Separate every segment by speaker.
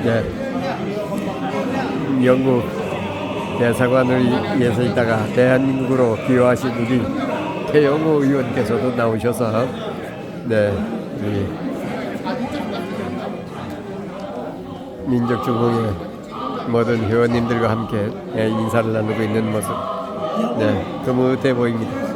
Speaker 1: 네. 영국 대사관을 위해서 있다가 대한민국으로 귀화하신 우리 태영호 의원께서도 나오셔서 네, 우리 민족중흥회 모든 회원님들과 함께 인사를 나누고 있는 모습, 네, 흐뭇해 보입니다.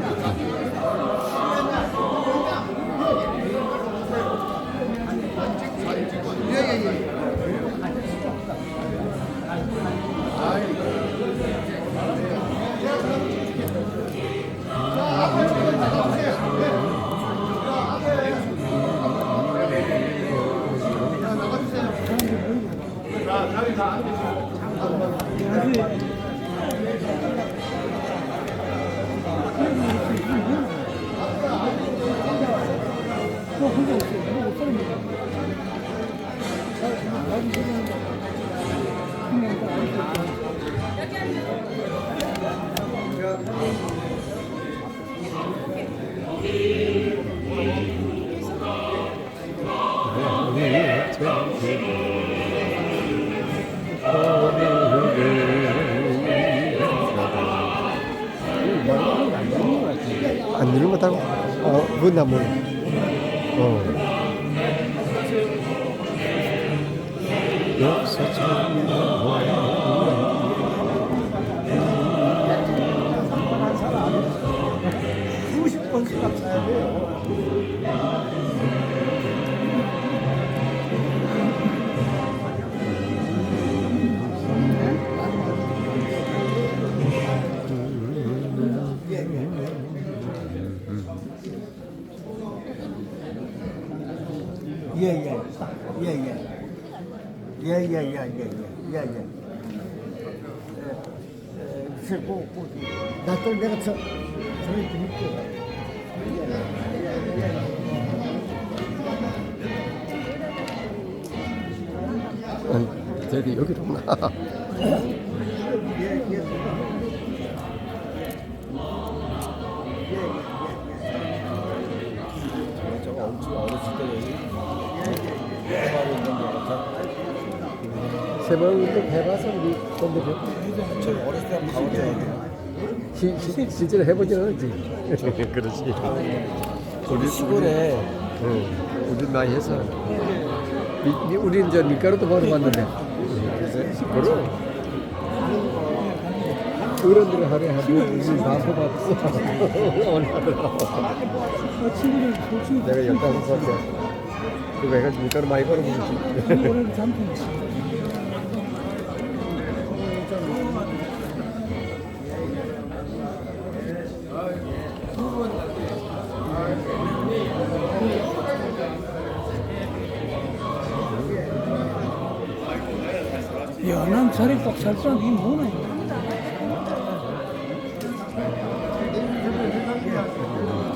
Speaker 1: 안 누른 것 같다고? 그건 나 몰라.
Speaker 2: 수십 번씩 감사해야 돼요. 나또 내가 저기 드릴게.
Speaker 1: 저기 여기로 나.
Speaker 2: 저거 엄청 어렸을 때 해바로 있는 거 같아.
Speaker 1: 세 번도 해봐서 우리 건드려.
Speaker 2: 저 어렸을 때 가보자.
Speaker 1: 실제로 해보지는 않지. 그렇지. 우리
Speaker 2: 시골에
Speaker 1: 우리 많이 해서. 우리는 저 밀가루도 벌어봤는데. 그럼. 어른들은 하루에 한 4번 봤어. 오늘 내가 15살 때. 그거 해가지고 밀가루 많이 벌어보지.
Speaker 3: 야, 난 자리 꽉 찰 줄 알았는데 이게 뭐네.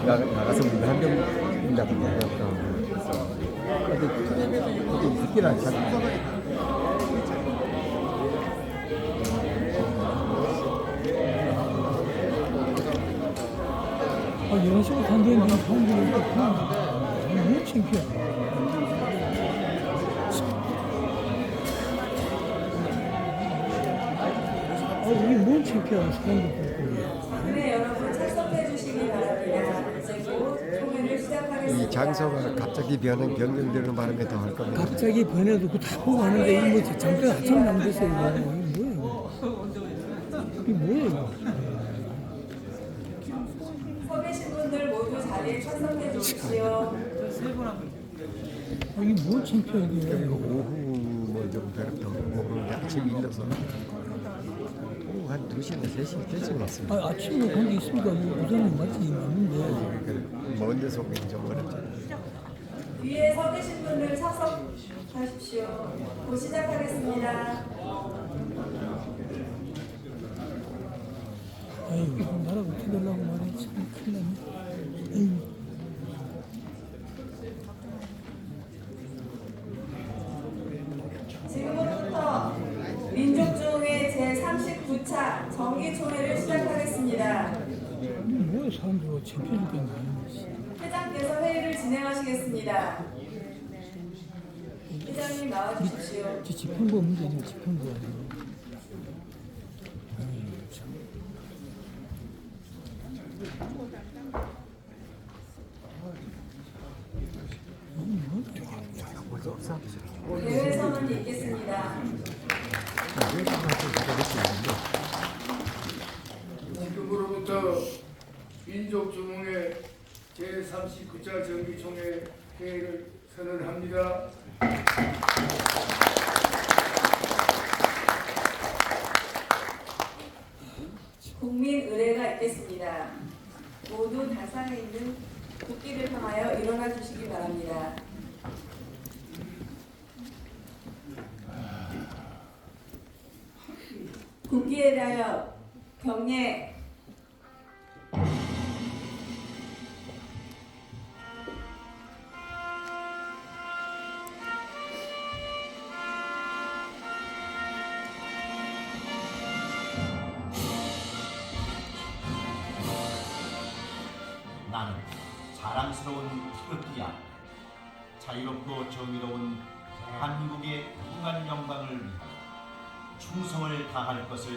Speaker 1: 나가서 우리 한명 인다던데. 어디 듣기는 안 찾아.
Speaker 3: 이런 식으로 단대는 사람들이 있구나. 너무 창피해. 이게 뭔 창피한 사람들.
Speaker 4: 네, 여러분 착석해 주시기 바랍니다. 이제 곧 공연을 시작하겠습니다.
Speaker 1: 이 장소가 갑자기 변경되는 바람에 더 할 겁니다.
Speaker 3: 갑자기 변해도 그 다 보고 하는데 이 뭐 잠깐 한참 남겼어요. 이거 뭐예요? 이게 뭐예요?
Speaker 4: 서 계신 분들 모두 자리에 착석해 주십시오.
Speaker 3: 이게 뭔 창피해 이게.
Speaker 1: 오후 뭐좀 더 오후 아침 일어서 오후 한 2시나 3시 되지 않았습니다.
Speaker 3: 아침에 그런 게 있으니까 우선은 맞는데.
Speaker 1: 먼 데서 오긴 좀 어렵죠.
Speaker 4: 위에 서 계신 분들 착석하십시오. 곧 시작하겠습니다.
Speaker 3: 아이고, 나라고 태달라고 말해. 참 큰일 났네. 아이고.
Speaker 4: 지금부터 민족중흥회 제39차 정기총회를 시작하겠습니다.
Speaker 3: 뭐야, 사람들 창피해 죽겠네.
Speaker 4: 회장께서 회의를 진행하시겠습니다. 회장님 나와주십시오.
Speaker 3: 저 지평부 없는 게 아니고 지평부 아니고.
Speaker 4: 대회 선언이 있겠습니다.
Speaker 5: 지금으로부터 민족주몽회 제39차 정기총회 회의를 선언합니다.
Speaker 4: 국민의례가 있겠습니다. 모두 다상에 있는 국기를 향하여 일어나 주시기 바랍니다. 국기에 대하여 경례.
Speaker 6: 나는 자랑스러운 태극기야. 자유롭고 정의로운 대한민국의 무궁한 영광을 위하여 충성을 다할 것을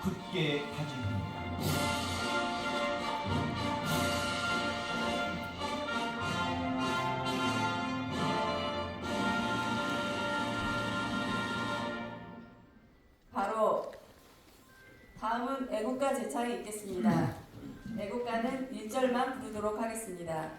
Speaker 6: 굳게 다짐합니다.
Speaker 4: 바로 다음은 애국가 제창이 있겠습니다. 애국가는 1절만 부르도록 하겠습니다.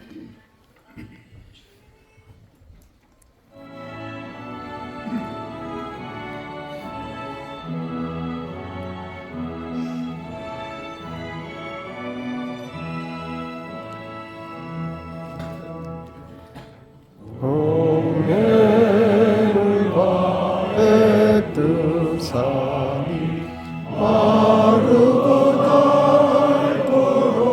Speaker 1: 홍해물과 뜨산이 마르고 닳도록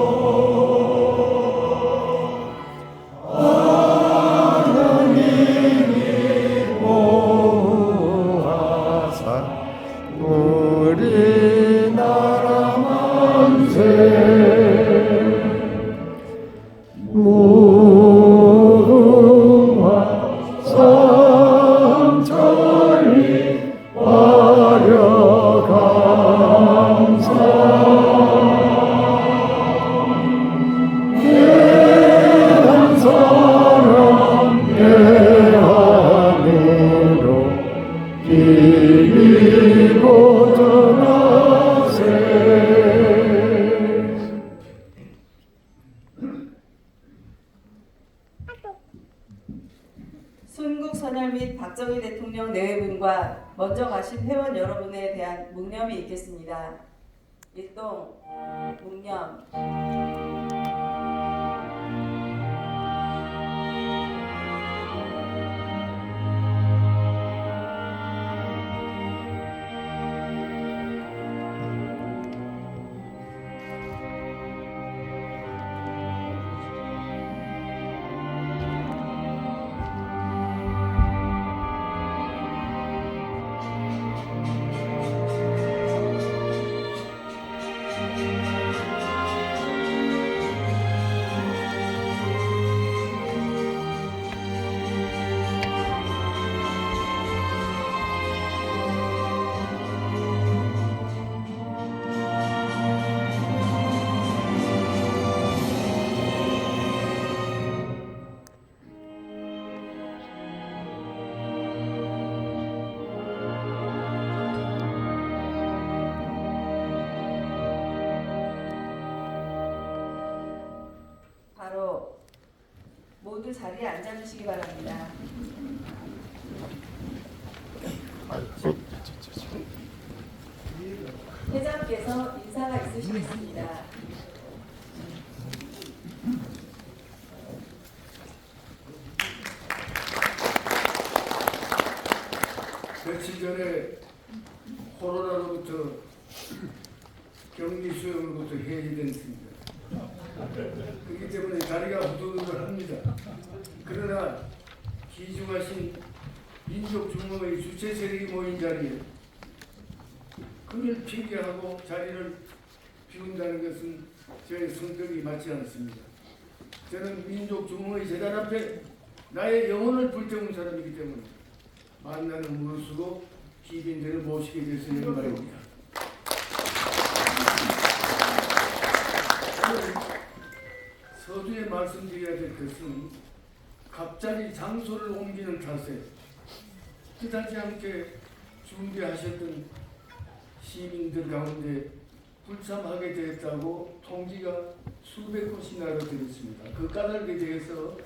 Speaker 1: 하느님이 보호하사 우리나라 만세 무궁화 삼천리 화려감사 대한 사람 대한으로 길이고 전하세.
Speaker 4: 순국 선열 및 박정희 대통령 내외분과 먼저 가신 회원 여러분에 대한 묵념이 있겠습니다. 일동 묵념. 바로 모두 자리에 앉아주시기 바랍니다. 회장께서 인사가 있으시겠습니다.
Speaker 5: 며칠 전에 코로나로부터 격리 수용으로부터 해제됐습니다. 그렇기 때문에 자리가 부두합니다. 그러나 귀중하신 민족주몽의 주체 세력이 모인 자리에 그를 핑계하고 자리를 비운다는 것은 저의 성격이 맞지 않습니다. 저는 민족주몽의 재단 앞에 나의 영혼을 불태운 사람이기 때문에 만나는 무릇으로 귀빈들을 모시게 돼서 영광입니다. 오늘 서두에 말씀드려야 될 것은 갑자기 장소를 옮기는 탓에 뜻하지 않게 준비하셨던 시민들 가운데 불참하게 되었다고 통지가 수백 곳이나 들었습니다. 그 까닭에 대해서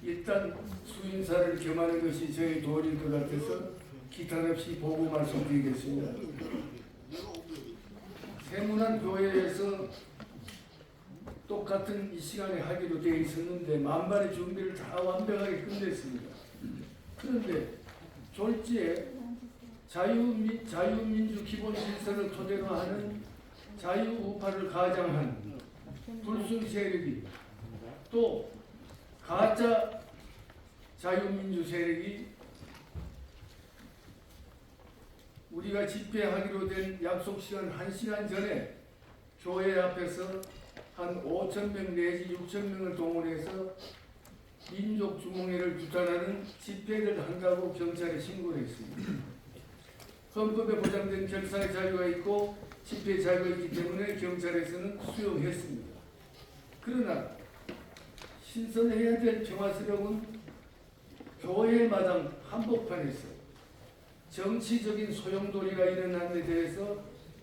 Speaker 5: 일단 수인사를 겸하는 것이 저의 도리일 것 같아서 기탄 없이 보고 말씀드리겠습니다. 세문안 교회에서 똑같은 이 시간에 하기로 되어 있었는데 만반의 준비를 다 완벽하게 끝냈습니다. 그런데 졸지에 자유민주 기본질서를 토대로 하는 자유우파를 가장한 불순 세력이 또 가짜 자유민주 세력이 우리가 집회하기로 된 약속 시간 1시간 전에 교회 앞에서 한 5,000명 내지 6,000명을 동원해서 민족주몽회를 규탄하는 집회를 한다고 경찰에 신고를 했습니다. 헌법에 보장된 결사의 자유가 있고 집회 자유가 있기 때문에 경찰에서는 수용했습니다. 그러나 신선해야 될 평화스러운 교회 마당 한복판에서 정치적인 소용돌이가 일어난 데 대해서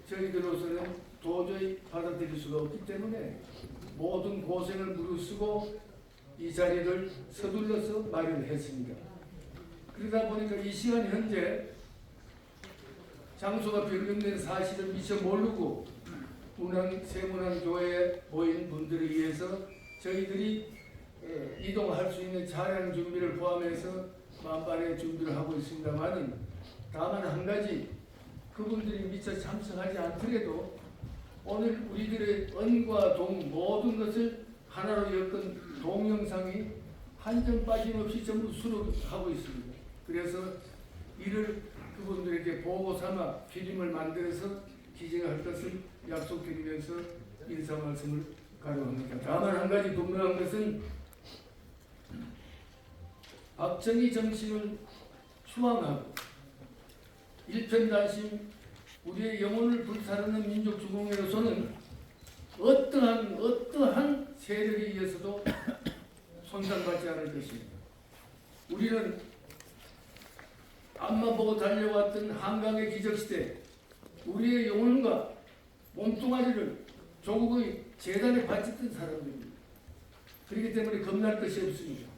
Speaker 5: 저희들로서는 도저히 받아들일 수가 없기 때문에 모든 고생을 무릅쓰고 이 자리를 서둘러서 마련했습니다. 그러다 보니까 이 시간 현재 장소가 변경된 사실을 미처 모르고 세문안 교회에 모인 분들에 의해서 저희들이 이동할 수 있는 차량 준비를 포함해서 만반의 준비를 하고 있습니다만 다만 한 가지 그분들이 미처 참석하지 않더라도 오늘 우리들의 언과 동 모든 것을 하나로 엮은 동영상이 한 점 빠짐없이 전부 수록하고 있습니다. 그래서 이를 그분들에게 보고 삼아 필름을 만들어서 기증할 것을 약속드리면서 인사 말씀을 가져옵니다. 다만 한 가지 분명한 것은 박정희 정신을 추앙하고 일편단심 우리의 영혼을 불사르는 민족주공회로서는 어떠한 세력에 의해서도 손상받지 않을 것입니다. 우리는 앞만 보고 달려왔던 한강의 기적시대 우리의 영혼과 몸뚱아리를 조국의 재단에 바쳤던 사람들입니다. 그렇기 때문에 겁날 것이 없습니다.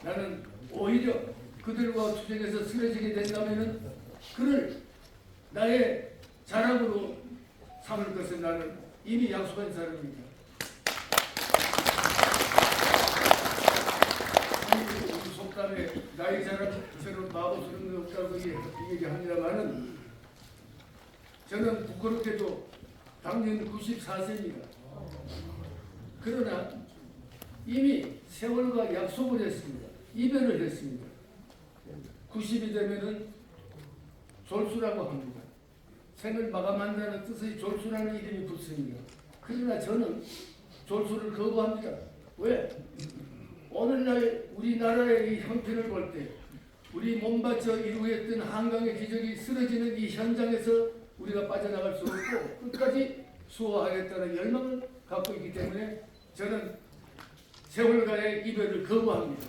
Speaker 5: 나는 오히려 그들과 투쟁해서 쓰러지게 된다면 그를 나의 자랑으로 삼을 것을 나는 이미 약속한 사람입니다. 우리 속담에 나의 자랑처럼 바보스러운 게 없다고 얘기합니다만은 저는 부끄럽게도 당년 94세입니다. 그러나 이미 세월과 약속을 했습니다. 이별을 했습니다. 90이 되면은 졸수라고 합니다. 생을 마감한다는 뜻의 졸수라는 이름이 붙습니다. 그러나 저는 졸수를 거부합니다. 왜? 오늘날 우리나라의 이 형편을 볼 때 우리 몸바쳐 이루었던 한강의 기적이 쓰러지는 이 현장에서 우리가 빠져나갈 수 없고 끝까지 수호하겠다는 열망을 갖고 있기 때문에 저는 세월과의 이별을 거부합니다.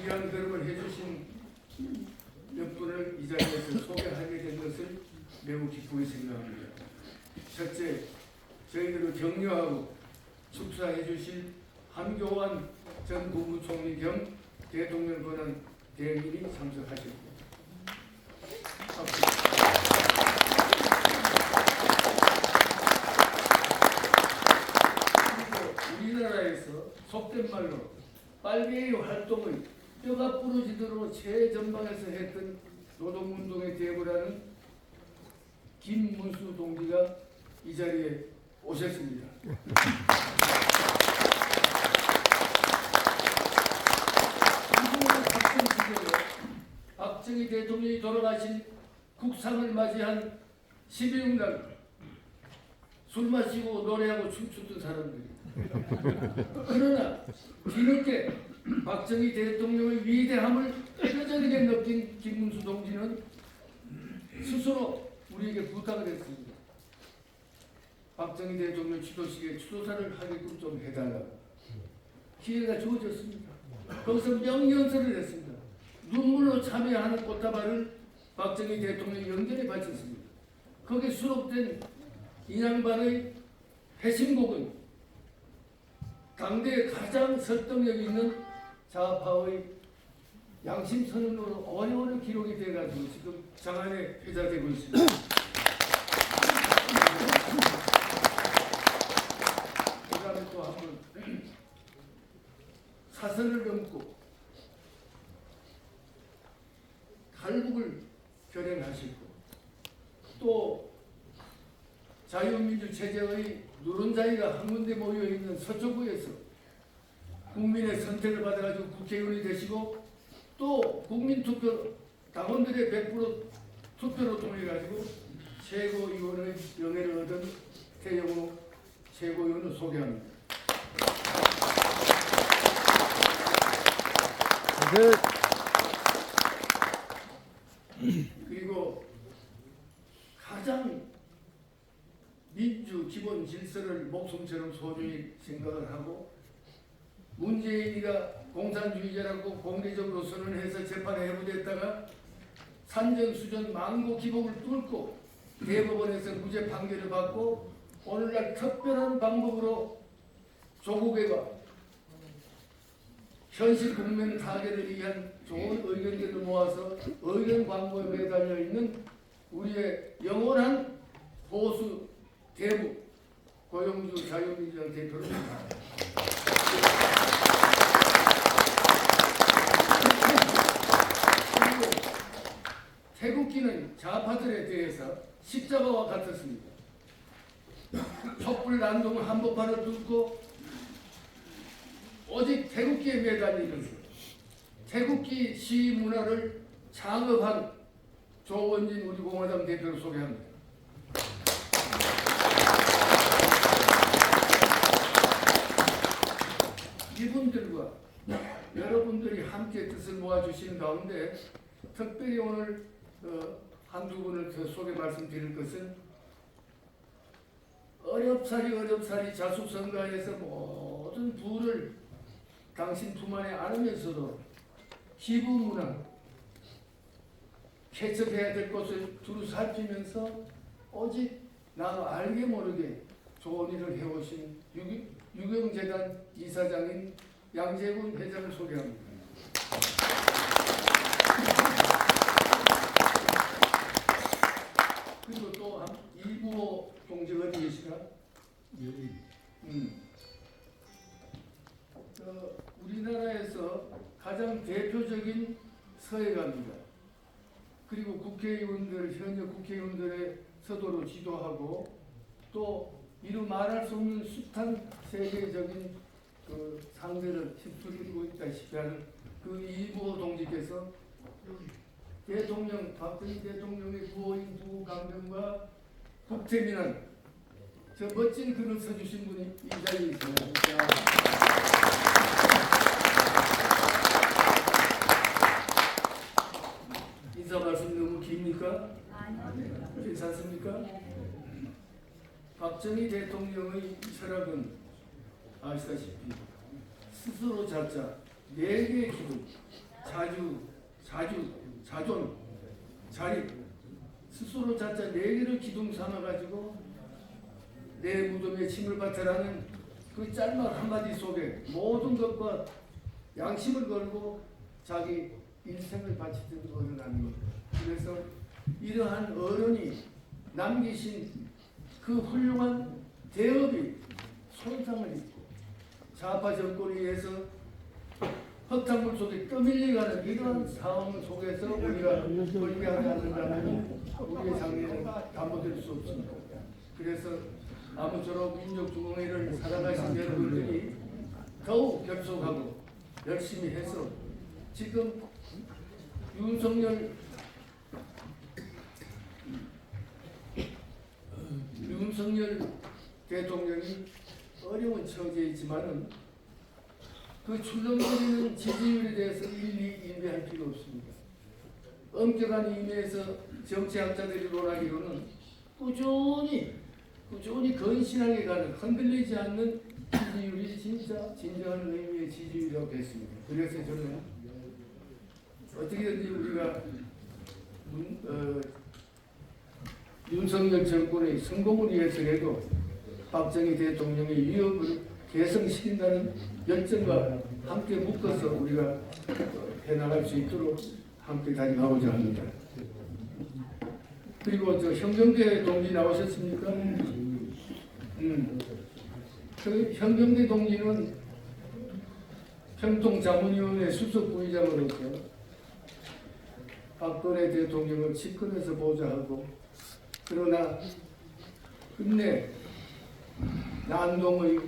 Speaker 5: 이러한 걸음을 해주신 몇 분을 이 자리에서 소개하게 된 것을 매우 기쁘게 생각합니다. 첫째, 저희들을 격려하고 축사해 주실 한교안 전 국무총리 겸 대통령 권한 대행님이 참석하셨고 그리고 우리나라에서 속된 말로 빨갱이 활동의 뼈가 부러지도록 최전방에서 했던 노동운동의 대부라는 김문수 동지가 이 자리에 오셨습니다. 박정희 대통령이 돌아가신 국상을 맞이한 12일 날 술 마시고 노래하고 춤추던 사람들이 그러나 뒤늦게 박정희 대통령의 위대함을 뼈저리게 느낀 김문수 동지는 스스로 우리에게 부탁을 했습니다. 박정희 대통령 추도식에 추도사를 하게끔 좀 해달라고. 기회가 주어졌습니다. 거기서 명연설을 했습니다. 눈물로 참여하는 꽃다발을 박정희 대통령 영전에 바쳤습니다. 거기에 수록된 인양반의 회심곡은 당대에 가장 설득력 있는 좌파의 양심선언으로 오래오래 기록이 돼가지고 지금 장안에 회자되고 있습니다. 그 다음에 또 한번 사선을 넘고 탈북을 결행하시고 또 자유민주 체제의 노른자리가 한 군데 모여있는 서초구에서 국민의 선택을 받아가지고 국회의원이 되시고 또 국민투표 당원들의 100% 투표로 통해가지고 최고위원의 명예를 얻은 태영호 최고위원을 소개합니다. 그리고 가장 민주 기본 질서를 목숨처럼 소중히 생각을 하고 문재인이가 공산주의자라고 공개적으로 선언해서 재판에 회부됐다가 산전수전 망고 기복을 뚫고 대법원에서 무죄 판결을 받고 오늘날 특별한 방법으로 조국애가 현실 국면 타개를 위한 좋은 의견들을 모아서 의견 광고에 매달려 있는 우리의 영원한 보수 대북 고용주 자유민주당 대표입니다. 그리고 태극기는 좌파들에 대해서 십자가와 같았습니다. 촛불 난동 한복판을 뚫고 오직 태극기에 매달리면서 태극기 시위 문화를 창업한 조원진 우리 공화당 대표를 소개합니다. 이분들과 여러분들이 함께 뜻을 모아주신 가운데 특별히 오늘 한두 분을 더 소개 말씀드릴 것은 어렵사리 자숙성가해서 모든 부를 당신 품 안에 안으면서도 기부문화 개척해야 될 것을 두루 살피면서 오직 나도 알게 모르게 좋은 일을 해오신 유경재단 이사장인 양재군 회장을 소개합니다. 그리고 또 이부호 동지 어디 계시나? 우리나라에서 가장 대표적인 서해가입니다. 그리고 국회의원들, 현역 국회의원들의 서도로 지도하고 또 이루 말할 수 없는 숱한 세계적인 그 상대를 휩쓸고 있다시피 하는 그 이부호 동지께서 대통령, 박정희 대통령의 부호인 부강병과 북태민한 저 멋진 글을 써주신 분이 이 자리에 있습니다. 인사 말씀 너무 깁니까? 괜찮습니까? 박정희 대통령의 철학은 아시다시피 스스로 자자, 네 개의 기둥, 자존, 자립, 스스로 자자 네 개를 기둥 삼아가지고 내 무덤에 침을 밭으라는 그 짤막 한마디 속에 모든 것과 양심을 걸고 자기 인생을 바치던 어른 아닙니까? 그래서 이러한 어른이 남기신 그 훌륭한 대업이 손상을 입고 좌파 정권에 의해서 흙탕물 속에 떠밀려가는 이러한 상황 속에서 우리가 멀리하지 않는다면 우리의 장래는 담보될 수 없습니다. 그래서 아무쪼록 민족중흥회를 살아가신 여러분들이 더욱 결속하고 열심히 해서 지금 윤석열 대통령이 어려운 처지에 있지만은 그 출렁거리는 지지율에 대해서 일일이 인내할 필요 없습니다. 엄격한 의미에서 정치학자들이 논하기로는 꾸준히 건실하게 가는 흔들리지 않는 지지율이 진정한 의미의 지지율이라고 했습니다. 그래서 저는 어떻게든지 우리가 윤석열 정권의 성공을 위해서라도 박정희 대통령의 위협을 개성시킨다는 열정과 함께 묶어서 우리가 해나갈 수 있도록 함께 다짐하고자 합니다. 그리고 저 현경대 동지 나오셨습니까? 그 현경대 동지는 평통자문위원회 수석부의장으로서 박근혜 대통령을 집권해서 보좌하고 그러나 끝내 난동의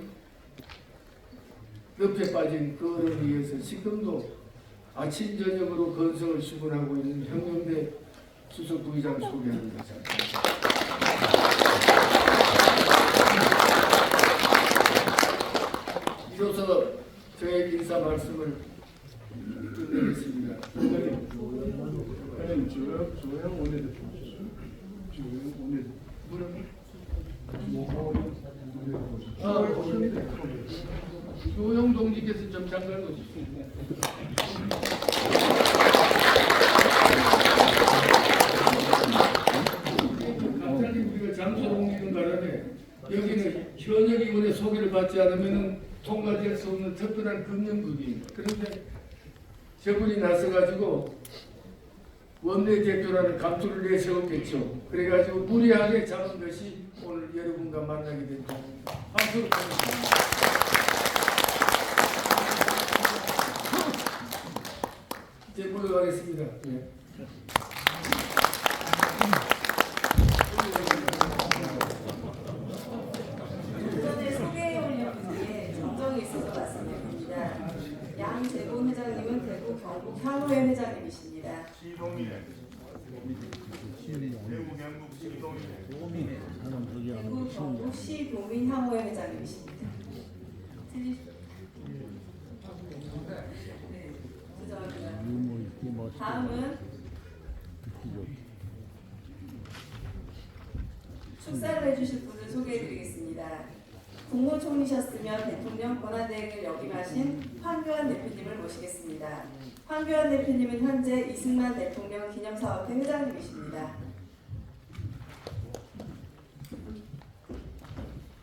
Speaker 5: 늪에 빠진 그를 위해서 지금도 아침 저녁으로 건성을 수군하고 있는 현경대 수석부의장 소개합니다. 이로써 저의 인사 말씀을 끝내겠습니다.
Speaker 7: 조영 원내대표
Speaker 5: 조영 동지께서 좀 잠깐 오십시오. 갑자기 우리가 장소를 옮기는 바람에 여기는 현역 의원의 소개를 받지 않으면 통과될 수 없는 특별한 금융국입니다. 그런데 저분이 나서가지고 원내대표라는 감투를 내세웠겠죠. 그래가지고 무리하게 잡은 것이 오늘 여러분과 만나게 된 겁니다. 박수로 보내주십니다. 이제 물러가겠습니다. 예.
Speaker 4: 전에 소개해올린 분들의 정정이 있어서 말씀드립니다. 양재곤 회장님은 대구 경북 향후회 회장님이십니다. 대구 경북 시도민 향후회 회장님이십니다. 네, 죄송합니다. 다음은 축사를 해주실 분을 소개해드리겠습니다. 국무총리셨으며 대통령 권한대행을 역임하신 황교안 대표님을 모시겠습니다. 황교안 대표님은 현재 이승만 대통령 기념사업회 회장님이십니다.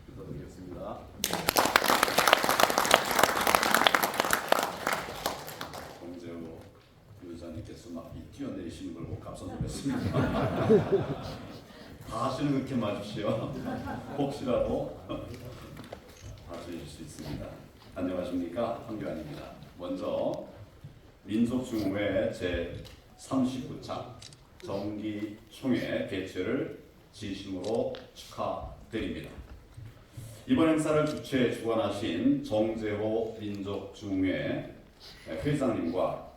Speaker 8: 부탁드리겠습니다. 홍재호 의장님께서 막 뛰어내리시는 걸 보고 깜짝 놀랐습니다. 다시는 그렇게 마주시오. 혹시라도 봐주실 수 있습니다. 안녕하십니까, 황교안입니다. 먼저 민족중흥회 제39차 정기총회 개최를 진심으로 축하드립니다. 이번 행사를 주최 주관하신 정재호 민족중흥회 회장님과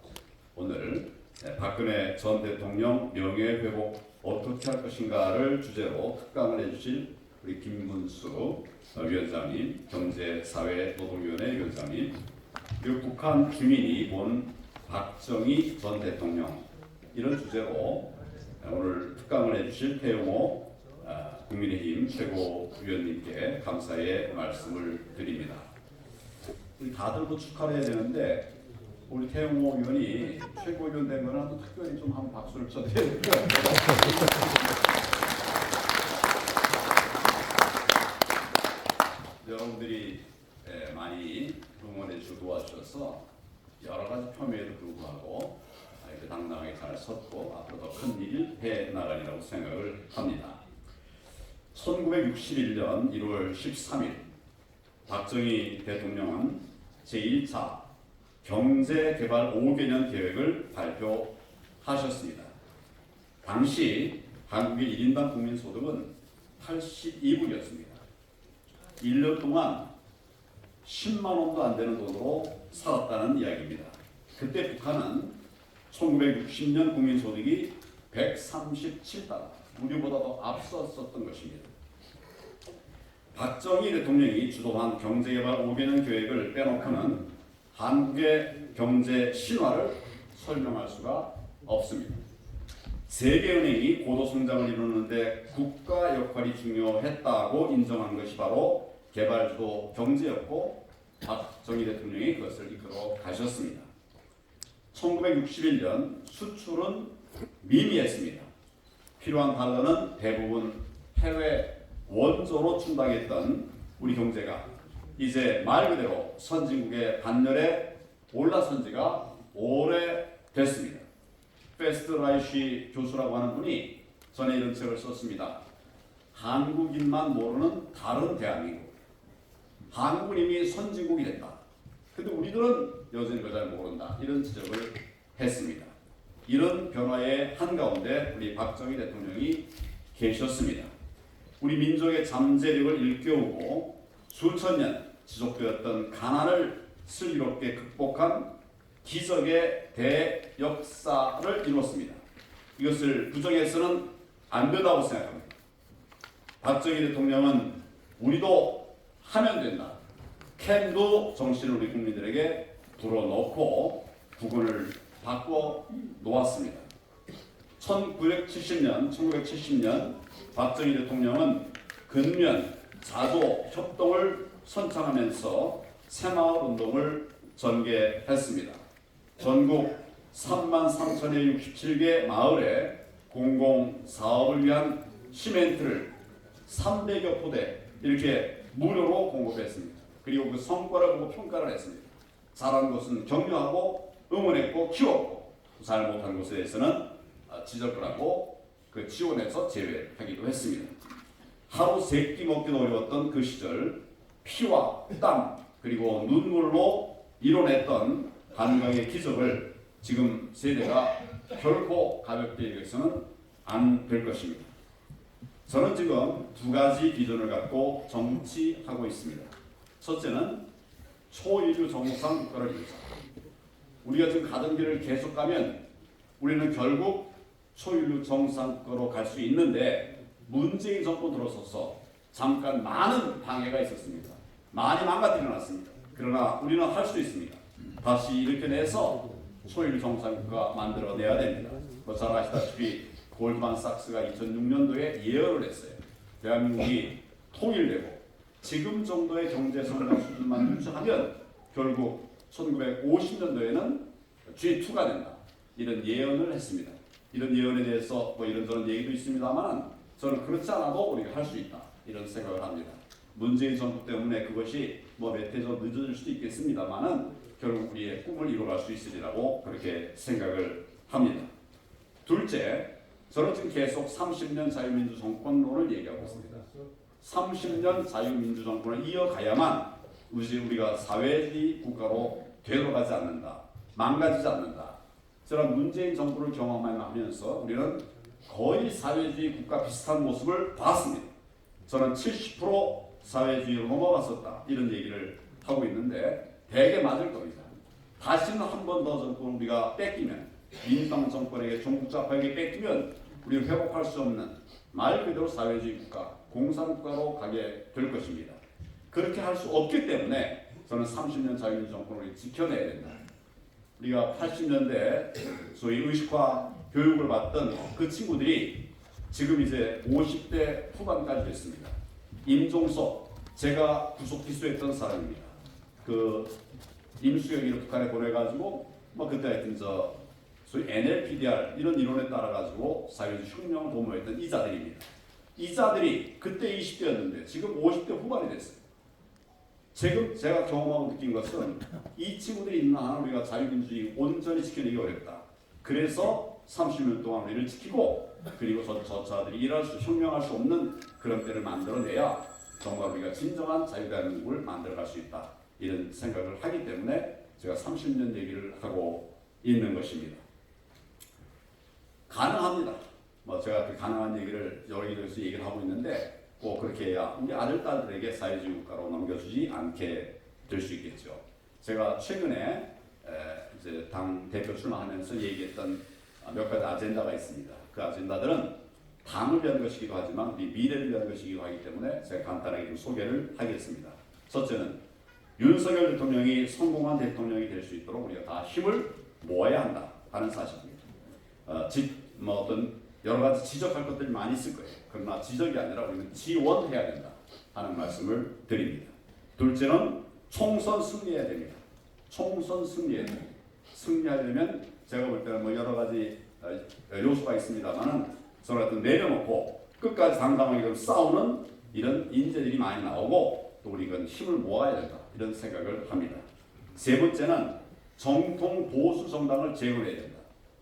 Speaker 8: 오늘 박근혜 전 대통령 명예회복 어떻게 할 것인가를 주제로 특강을 해주실 우리 김문수 위원장님, 경제사회노동위원회 위원장님, 그리고 북한 주민이 본 박정희 전 대통령, 이런 주제로 오늘 특강을 해주실 태용호 국민의힘 최고위원님께 감사의 말씀을 드립니다. 우리 다들 뭐 축하를 해야 되는데 우리 태용호 의원이 최고위원 된 거는 또 특별히 좀 한번 박수를 쳐드려야 될 것 같아요. 여러분들이 많이 응원해 주고 도와주셔서 여러 가지 폄훼에도 불구하고 이렇게 당당하게 잘 섰고 앞으로 더 큰 일을 해 나가리라고 생각을 합니다. 1961년 1월 13일 박정희 대통령은 제1차 경제개발 5개년 계획을 발표하셨습니다. 당시 한국의 1인당 국민소득은 82불이었습니다. 1년 동안 10만 원도 안 되는 돈으로 살았다는 이야기입니다. 그때 북한은 1960년 국민소득이 137달러, 우리보다 더 앞섰었던 것입니다. 박정희 대통령이 주도한 경제개발 5개년 계획을 빼놓고는 한국의 경제 신화를 설명할 수가 없습니다. 세계은행이 고도 성장을 이루는데 국가 역할이 중요했다고 인정한 것이 바로 개발주도 경제였고 박정희 대통령이 그것을 이끌어 가셨습니다. 1961년 수출은 미미했습니다. 필요한 달러는 대부분 해외 원조로 충당했던 우리 경제가 이제 말 그대로 선진국의 반열에 올라선 지가 오래됐습니다. 페스트라이시 교수라고 하는 분이 전에 이런 책을 썼습니다. 한국인만 모르는 다른 대한민국. 한국은 이미 선진국이 됐다. 근데 우리들은 여전히 그걸 잘 모른다. 이런 지적을 했습니다. 이런 변화의 한가운데 우리 박정희 대통령이 계셨습니다. 우리 민족의 잠재력을 일깨우고 수천 년 지속되었던 가난을 슬기롭게 극복한 기적의 대역사를 이루었습니다. 이것을 부정해서는 안 된다고 생각합니다. 박정희 대통령은 우리도 하면 된다. 캔도 정신을 우리 국민들에게 불어넣고 부군을 바꿔 놓았습니다. 1970년 박정희 대통령은 근면 자조 협동을 선창하면서 새마을 운동을 전개했습니다. 전국 33,067개 마을에 공공사업을 위한 시멘트를 300여 포대 이렇게 무료로 공급했습니다. 그리고 그 성과를 보고 평가를 했습니다. 잘한 것은 격려하고 응원했고 키웠고 잘 못한 것에 대해서는 지적을 하고 그 지원해서 제외하기도 했습니다. 하루 세 끼 먹기도 어려웠던 그 시절 피와 땀 그리고 눈물로 이뤄냈던 한강의 기적을 지금 세대가 결코 가볍게 여기서는 안 될 것입니다. 저는 지금 두 가지 비전을 갖고 정치하고 있습니다. 첫째는 초인류 정상 국가를 이루자. 우리가 지금 가던 길을 계속 가면 우리는 결국 초인류 정상 국가로 갈 수 있는데 문재인 정부 들어서서 잠깐 많은 방해가 있었습니다. 많이 망가뜨려 놨습니다. 그러나 우리는 할 수 있습니다. 다시 일으켜내서 초인류 정상 국가 만들어내야 됩니다. 잘 아시다시피 골드만삭스가 2006년도에 예언을 했어요. 대한민국이 통일되고 지금 정도의 경제 성장 수준만 유지하면 결국 1950년도에는 G2가 된다. 이런 예언을 했습니다. 이런 예언에 대해서 뭐 이런저런 얘기도 있습니다만 저는 그렇지 않아도 우리가 할 수 있다. 이런 생각을 합니다. 문재인 정부 때문에 그것이 뭐 몇 해 더 늦어질 수도 있겠습니다만은 결국 우리의 꿈을 이뤄갈 수 있으리라고 그렇게 생각을 합니다. 둘째, 저는 지금 계속 30년 자유민주 정권론을 얘기하고 있습니다. 30년 자유민주 정권을 이어가야만 우리가 사회주의 국가로 되돌아가지 않는다. 망가지지 않는다. 저는 문재인 정부를 경험하면서 우리는 거의 사회주의 국가 비슷한 모습을 봤습니다. 저는 70% 사회주의로 넘어갔었다. 이런 얘기를 하고 있는데 대개 맞을 겁니다. 다시는 한 번 더 정권을 우리가 뺏기면 민주당 정권에게 종북좌파에게 뺏기면 우리는 회복할 수 없는 말 그대로 사회주의 국가, 공산국가로 가게 될 것입니다. 그렇게 할 수 없기 때문에 저는 30년 자유민주 정권을 지켜내야 된다. 우리가 80년대 소위 의식화 교육을 받던 그 친구들이 지금 이제 50대 후반까지 됐습니다. 임종석, 제가 구속 기소했던 사람입니다. 그 임수영이를 북한에 보내가지고 뭐 그때 하여튼 소위 NLPDR 이런 이론에 따라 가지고 사회주의 혁명을 도모했던 이자들입니다. 이자들이 그때 20대였는데 지금 50대 후반이 됐어요. 지금 제가 경험하고 느낀 것은 이 친구들이 있는 한 우리가 자유민주주의 온전히 지켜내기 어렵다. 그래서 30년 동안 우리를 지키고 그리고 저자들이 일할 수, 혁명할 수 없는 그런 때를 만들어내야 정말 우리가 진정한 자유대한민국을 만들어갈 수 있다. 이런 생각을 하기 때문에 제가 30년 얘기를 하고 있는 것입니다. 가능합니다. 뭐 제가 그 가능한 얘기를 여러 개에서 얘기를 하고 있는데 꼭 그렇게 해야 우리 아들, 딸들에게 사회주의 국가로 넘겨주지 않게 될 수 있겠죠. 제가 최근에 이제 당 대표 출마하면서 얘기했던 몇 가지 아젠다가 있습니다. 그 아젠다들은 당을 위한 것이기도 하지만 우리 미래를 위한 것이기도 하기 때문에 제가 간단하게 좀 소개를 하겠습니다. 첫째는 윤석열 대통령이 성공한 대통령이 될 수 있도록 우리가 다 힘을 모아야 한다 하는 사실입니다. 어떤 여러 가지 지적할 것들이 많이 있을 거예요. 그러나 지적이 아니라 우리는 지원해야 된다 하는 말씀을 드립니다. 둘째는 총선 승리해야 됩니다. 총선 승리해야 됩니다. 승리하려면 제가 볼 때는 뭐 여러 가지 요소가 있습니다만은 저는 하여튼 내려놓고 끝까지 당당하게 싸우는 이런 인재들이 많이 나오고 또 우리가 힘을 모아야 된다 이런 생각을 합니다. 세 번째는 정통 보수 정당을 제거해야 된다.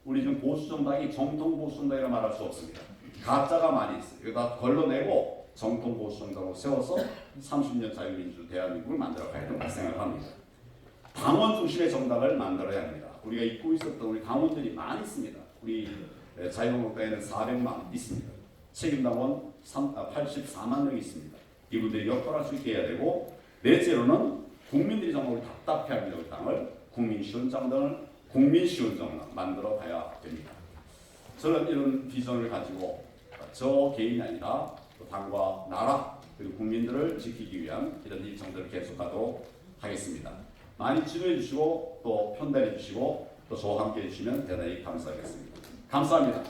Speaker 8: 우리 지금 보수 정당이 정통 보수 정당이라 말할 수 없습니다. 가짜가 많이 있어요. 이거 다 걸러내고 정통 보수 정당으로 세워서 30년 자유민주 대한민국을 만들어 가야 된다 생각합니다. 당원 중심의 정당을 만들어야 합니다. 우리가 잊고 있었던 우리 당원들이 많이 있습니다. 우리 자유한국당에는 400만 있습니다. 책임당원 84만 명이 있습니다. 이분들이 역할할 수 있게 해야 되고, 넷째로는 국민들이 정말 답답해하는 우리 당을 국민쉬운 정당을 국민쉬운 정당 만들어 가야 됩니다. 저는 이런 비전을 가지고 저 개인이 아니라 당과 나라 그리고 국민들을 지키기 위한 이런 일정들을 계속하도록 하겠습니다. 많이 지도해 주시고 또 편달해 주시고 또 저와 함께 해주시면 대단히 감사하겠습니다. 감사합니다.